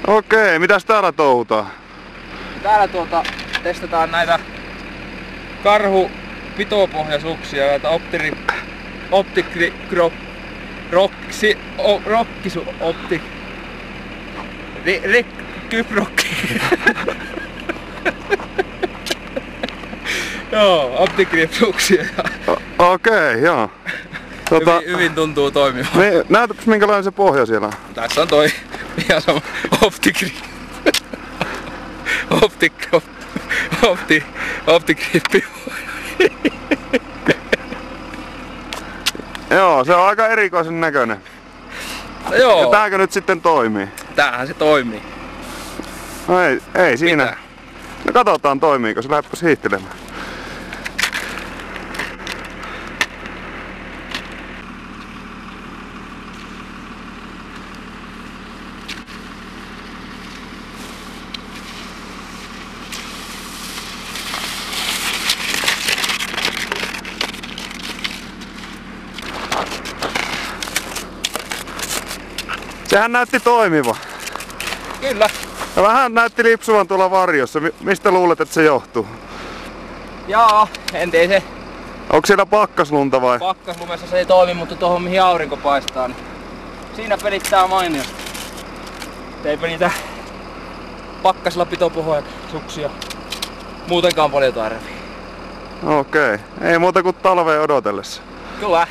Okei, mitäs täällä touhutaan? Täällä testataan näitä karhu pitopohjasuksia, näitä Joo, optigrip-suksia. Okei, joo. Hyvin tuntuu toimimaan. Näytäpäs minkälainen se pohja siellä on? Tässä on toi ihan sama optigrip. Optigrippi. Joo, se on aika erikoisen näköinen. No joo. Ja tääkö nyt sitten toimii? Tämähän se toimii. No ei siinä. Mitä? No katsotaan toimiiko se, lähdepäs hiihtelemään. Sehän näytti toimiva. Kyllä. Ja vähän näytti lipsuvan tuolla varjossa. Mistä luulet, että se johtuu? Joo, en tiedä se. Onko siellä pakkaslunta vai? Pakkaslumessa se ei toimi, mutta tuohon mihin aurinko paistaa, niin siinä pelittää mainiosti. Eipä niitä pakkasilla pitopohjasuksia muutenkaan paljon tarvii. Okei. Ei muuta kuin talveen odotellessa. Kyllä.